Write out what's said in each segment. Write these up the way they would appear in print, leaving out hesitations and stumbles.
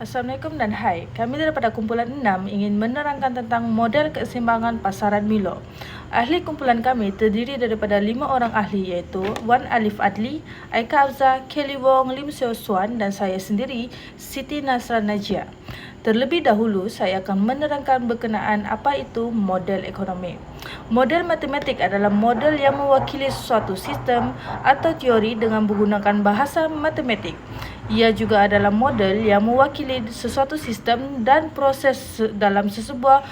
Assalamualaikum dan hai. Kami daripada kumpulan 6 ingin menerangkan tentang model keseimbangan pasaran Milo. Ahli kumpulan kami terdiri daripada 5 orang ahli iaitu Wan Alif Adli, Aika Afza, Kelly Wong, Lim Seo Suan dan saya sendiri, Siti Nasra Najia. Terlebih dahulu, saya akan menerangkan berkenaan apa itu model ekonomi. Model matematik adalah model yang mewakili suatu sistem atau teori dengan menggunakan bahasa matematik. Ia juga adalah model yang mewakili sesuatu sistem dan proses dalam sesebuah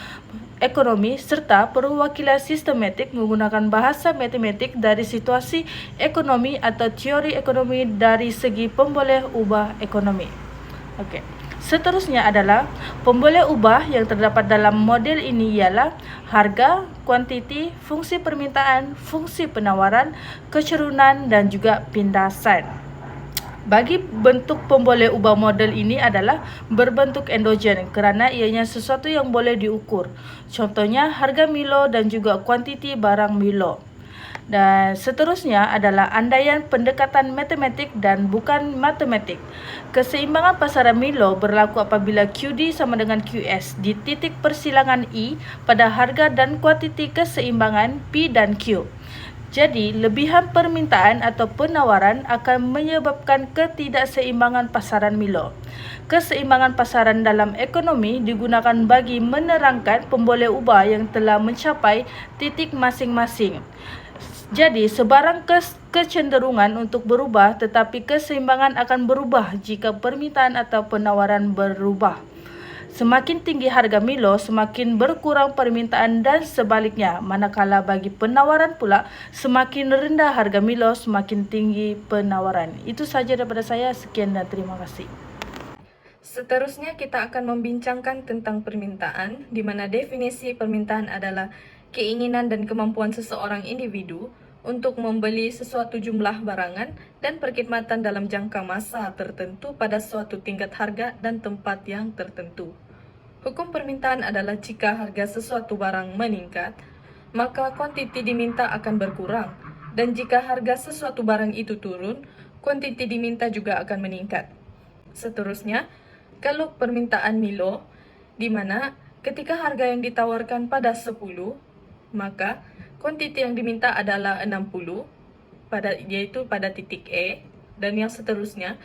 ekonomi serta perwakilan sistematik menggunakan bahasa matematik dari situasi ekonomi atau teori ekonomi dari segi pemboleh ubah ekonomi. Okey. Seterusnya adalah pemboleh ubah yang terdapat dalam model ini ialah harga, kuantiti, fungsi permintaan, fungsi penawaran, kecerunan dan juga pindasan. Bagi bentuk pemboleh ubah model ini adalah berbentuk endogen kerana ianya sesuatu yang boleh diukur. Contohnya harga Milo dan juga kuantiti barang Milo. Dan seterusnya adalah andaian pendekatan matematik dan bukan matematik. Keseimbangan pasaran Milo berlaku apabila QD sama dengan QS di titik persilangan E pada harga dan kuantiti keseimbangan P dan Q. Jadi, lebihan permintaan atau penawaran akan menyebabkan ketidakseimbangan pasaran Milo. Keseimbangan pasaran dalam ekonomi digunakan bagi menerangkan pemboleh ubah yang telah mencapai titik masing-masing. Jadi, sebarang kecenderungan untuk berubah tetapi keseimbangan akan berubah jika permintaan atau penawaran berubah. Semakin tinggi harga Milo, semakin berkurang permintaan dan sebaliknya. Manakala bagi penawaran pula, semakin rendah harga Milo, semakin tinggi penawaran. Itu sahaja daripada saya. Sekian dan terima kasih. Seterusnya kita akan membincangkan tentang permintaan, di mana definisi permintaan adalah keinginan dan kemampuan seseorang individu untuk membeli sesuatu jumlah barangan dan perkhidmatan dalam jangka masa tertentu pada suatu tingkat harga dan tempat yang tertentu. Hukum permintaan adalah jika harga sesuatu barang meningkat, maka kuantiti diminta akan berkurang, dan jika harga sesuatu barang itu turun, kuantiti diminta juga akan meningkat. Seterusnya, kalau permintaan Milo, di mana ketika harga yang ditawarkan pada 10, maka kuantiti yang diminta adalah 60, yaitu pada titik E, dan yang seterusnya,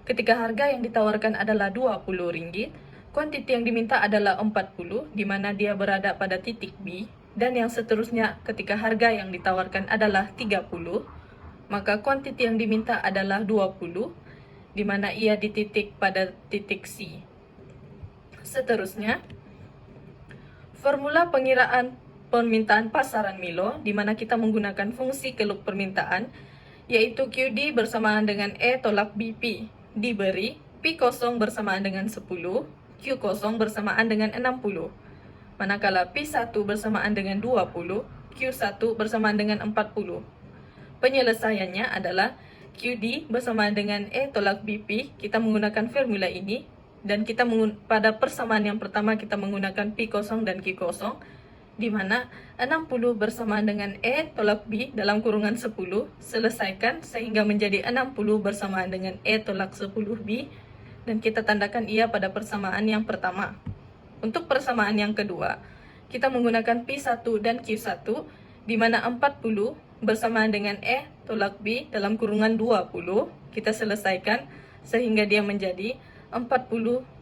ketika harga yang ditawarkan adalah Rp20, kuantiti yang diminta adalah 40, di mana dia berada pada titik B, dan yang seterusnya ketika harga yang ditawarkan adalah 30, maka kuantiti yang diminta adalah 20, di mana ia dititik pada titik C. Seterusnya, formula pengiraan permintaan pasaran Milo, di mana kita menggunakan fungsi keluk permintaan, yaitu QD bersamaan dengan E tolak BP, diberi P0 bersamaan dengan 10, Q0 bersamaan dengan 60. Manakala P1 bersamaan dengan 20, Q1 bersamaan dengan 40. Penyelesaiannya adalah QD bersamaan dengan E tolak BP, kita menggunakan formula ini, dan kita pada persamaan yang pertama kita menggunakan P0 dan Q0, di mana 60 bersamaan dengan E tolak B dalam kurungan 10, selesaikan sehingga menjadi 60 bersamaan dengan E tolak 10B, dan kita tandakan ia pada persamaan yang pertama. Untuk persamaan yang kedua, kita menggunakan P1 dan Q1, di mana 40 bersamaan dengan E tolak B dalam kurungan 20, kita selesaikan sehingga dia menjadi 40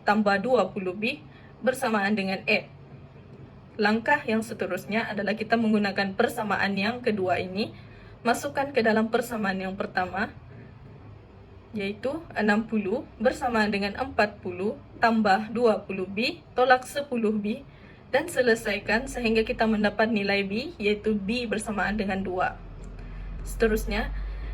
tambah 20B bersamaan dengan E. Langkah yang seterusnya adalah kita menggunakan persamaan yang kedua ini, masukkan ke dalam persamaan yang pertama, yaitu 60 bersamaan dengan 40 tambah 20B tolak 10B, dan selesaikan sehingga kita mendapat nilai B, yaitu B bersamaan dengan 2. Seterusnya,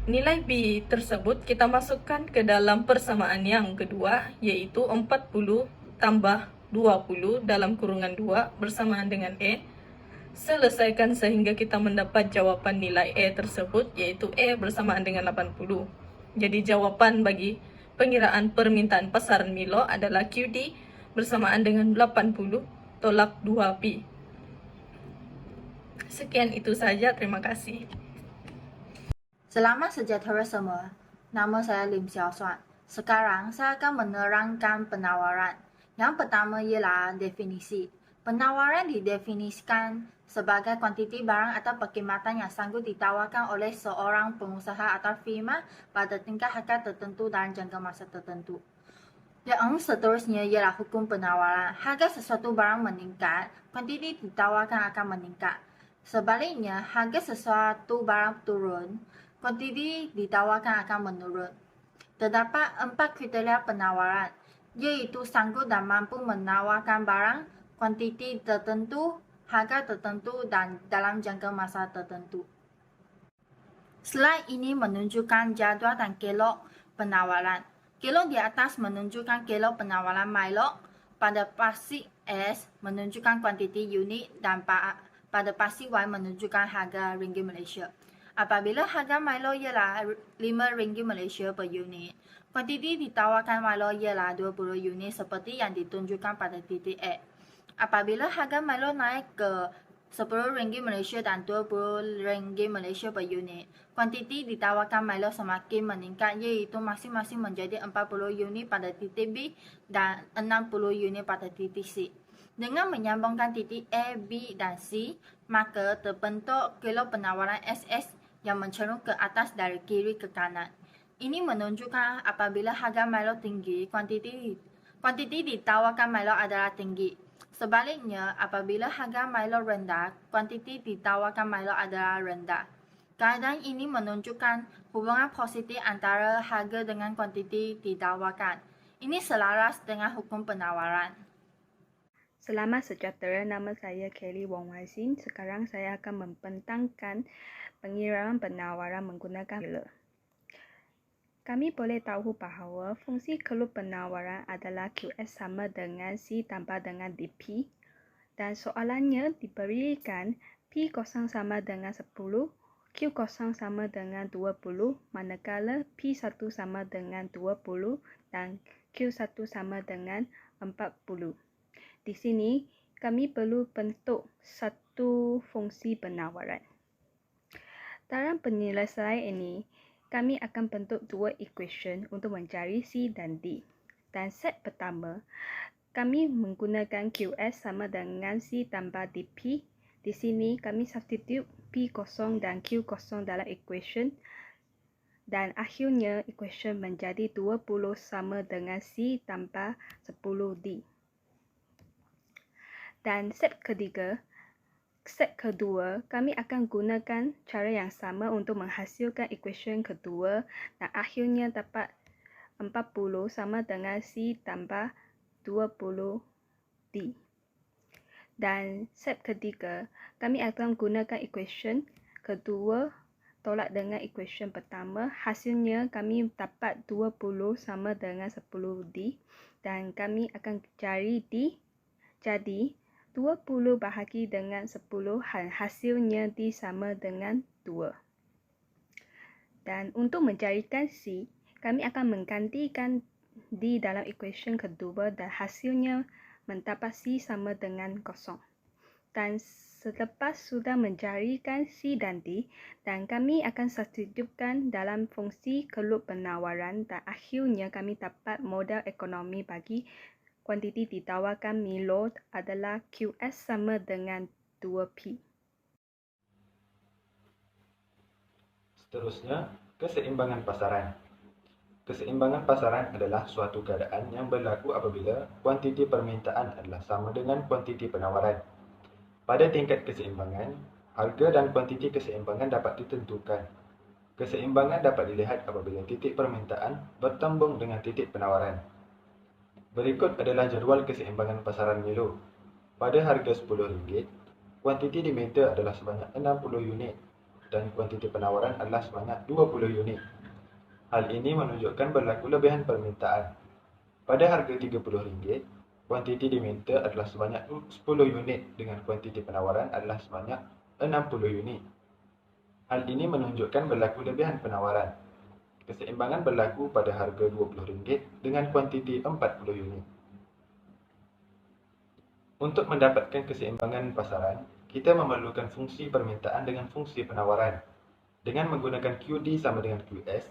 nilai B tersebut kita masukkan ke dalam persamaan yang kedua, yaitu 40 tambah 20 dalam kurungan 2 bersamaan dengan E. Selesaikan sehingga kita mendapat jawapan nilai E tersebut, yaitu E bersamaan dengan 80. Jadi jawaban bagi pengiraan permintaan pasaran Milo adalah QD bersamaan dengan 80 tolak 2P. Sekian itu saja, terima kasih. Selamat sejahtera semua. Nama saya Lim Xiao Suan. Sekarang saya akan menerangkan penawaran. Yang pertama ialah definisi. Penawaran didefinisikan sebagai kuantiti barang atau perkhidmatan yang sanggup ditawarkan oleh seorang pengusaha atau firma pada tingkat harga tertentu dalam jangka masa tertentu. Yang seterusnya ialah hukum penawaran. Harga sesuatu barang meningkat, kuantiti ditawarkan akan meningkat. Sebaliknya, harga sesuatu barang turun, kuantiti ditawarkan akan menurun. Terdapat 4 kriteria penawaran, iaitu sanggup dan mampu menawarkan barang, kuantiti tertentu, harga tertentu dan dalam jangka masa tertentu. Slide ini menunjukkan jadual dan kelok penawaran. Kelok di atas menunjukkan kelok penawaran Mylog, pada pasti S menunjukkan kuantiti unit dan pada pasti Y menunjukkan harga ringgit Malaysia. Apabila harga Milo ialah RM5 Malaysia per unit, kuantiti ditawarkan Milo ialah 20 unit seperti yang ditunjukkan pada titik A. Apabila harga Milo naik ke RM10 Malaysia dan RM20 Malaysia per unit, kuantiti ditawarkan Milo semakin meningkat, iaitu masing-masing menjadi 40 unit pada titik B dan 60 unit pada titik C. Dengan menyambungkan titik A, B dan C, maka terbentuk kelok penawaran SS yang mencerung ke atas dari kiri ke kanan. Ini menunjukkan apabila harga Milo tinggi, kuantiti ditawarkan Milo adalah tinggi. Sebaliknya, apabila harga Milo rendah, kuantiti ditawarkan Milo adalah rendah. Keadaan ini menunjukkan hubungan positif antara harga dengan kuantiti ditawarkan. Ini selaras dengan hukum penawaran. Selamat sejahtera, nama saya Kelly Wong Wai Sin. Sekarang saya akan membentangkan pengiraan penawaran menggunakan formula. Kami boleh tahu bahawa fungsi keluk penawaran adalah QS sama dengan C tambah dengan DP, dan soalannya diberikan P0 sama dengan 10, Q0 sama dengan 20, manakala P1 sama dengan 20 dan Q1 sama dengan 40. Di sini, kami perlu bentuk satu fungsi penawaran. Dalam penyelesaian ini, kami akan bentuk dua equation untuk mencari C dan D. Dan set pertama, kami menggunakan QS sama dengan C tambah DP. Di sini, kami substitute P0 dan Q0 dalam equation. Dan akhirnya, equation menjadi 20 sama dengan C tambah 10D. Dan set kedua, kami akan gunakan cara yang sama untuk menghasilkan equation kedua dan akhirnya dapat 40 sama dengan C tambah 20D. Dan set ketiga, kami akan gunakan equation kedua tolak dengan equation pertama. Hasilnya kami dapat 20 sama dengan 10D dan kami akan cari D. Jadi 20 bahagi dengan 10 hasilnya D sama dengan 2. Dan untuk mencarikan C, kami akan menggantikan D dalam equation kedua dan hasilnya mendapat C sama dengan 0. Dan selepas sudah mencarikan C dan D, dan kami akan substitutkan dalam fungsi keluk penawaran dan akhirnya kami dapat modal ekonomi bagi kuantiti ditawarkan Milo adalah QS sama dengan 2P. Seterusnya, keseimbangan pasaran. Keseimbangan pasaran adalah suatu keadaan yang berlaku apabila kuantiti permintaan adalah sama dengan kuantiti penawaran. Pada tingkat keseimbangan, harga dan kuantiti keseimbangan dapat ditentukan. Keseimbangan dapat dilihat apabila titik permintaan bertembung dengan titik penawaran. Berikut adalah jadual keseimbangan pasaran Milo. Pada harga RM10, kuantiti diminta adalah sebanyak 60 unit dan kuantiti penawaran adalah sebanyak 20 unit. Hal ini menunjukkan berlaku lebihan permintaan. Pada harga RM30, kuantiti diminta adalah sebanyak 10 unit dengan kuantiti penawaran adalah sebanyak 60 unit. Hal ini menunjukkan berlaku lebihan penawaran. Keseimbangan berlaku pada harga RM20 dengan kuantiti 40 unit. Untuk mendapatkan keseimbangan pasaran, kita memerlukan fungsi permintaan dengan fungsi penawaran. Dengan menggunakan QD sama dengan QS,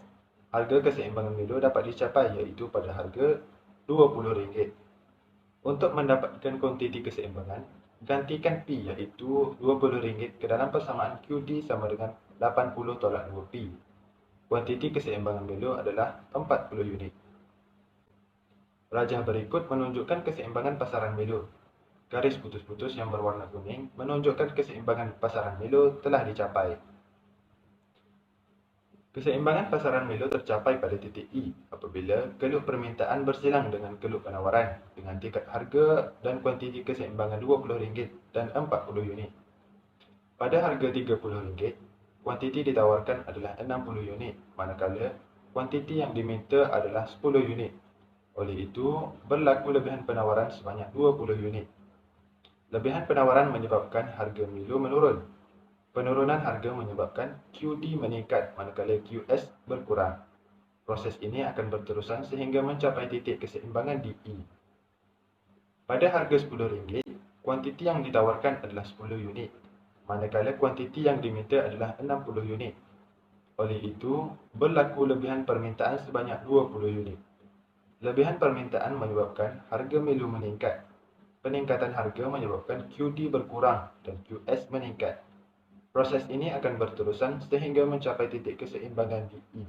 harga keseimbangan Milo dapat dicapai iaitu pada harga RM20. Untuk mendapatkan kuantiti keseimbangan, gantikan P iaitu RM20 ke dalam persamaan QD sama dengan 80 tolak 2P. Kuantiti keseimbangan Milo adalah 40 unit. Rajah berikut menunjukkan keseimbangan pasaran Milo. Garis putus-putus yang berwarna kuning menunjukkan keseimbangan pasaran Milo telah dicapai. Keseimbangan pasaran Milo tercapai pada titik I apabila keluk permintaan bersilang dengan keluk penawaran dengan tingkat harga dan kuantiti keseimbangan RM20 dan 40 unit. Pada harga RM30, kuantiti ditawarkan adalah 60 unit, manakala kuantiti yang diminta adalah 10 unit. Oleh itu, berlaku lebihan penawaran sebanyak 20 unit. Lebihan penawaran menyebabkan harga Milo menurun. Penurunan harga menyebabkan QD meningkat manakala QS berkurang. Proses ini akan berterusan sehingga mencapai titik keseimbangan di I. Pada harga RM10, kuantiti yang ditawarkan adalah 10 unit, manakala kuantiti yang diminta adalah 60 unit. Oleh itu, berlaku lebihan permintaan sebanyak 20 unit. Lebihan permintaan menyebabkan harga Milo meningkat. Peningkatan harga menyebabkan QD berkurang dan QS meningkat. Proses ini akan berterusan sehingga mencapai titik keseimbangan di I.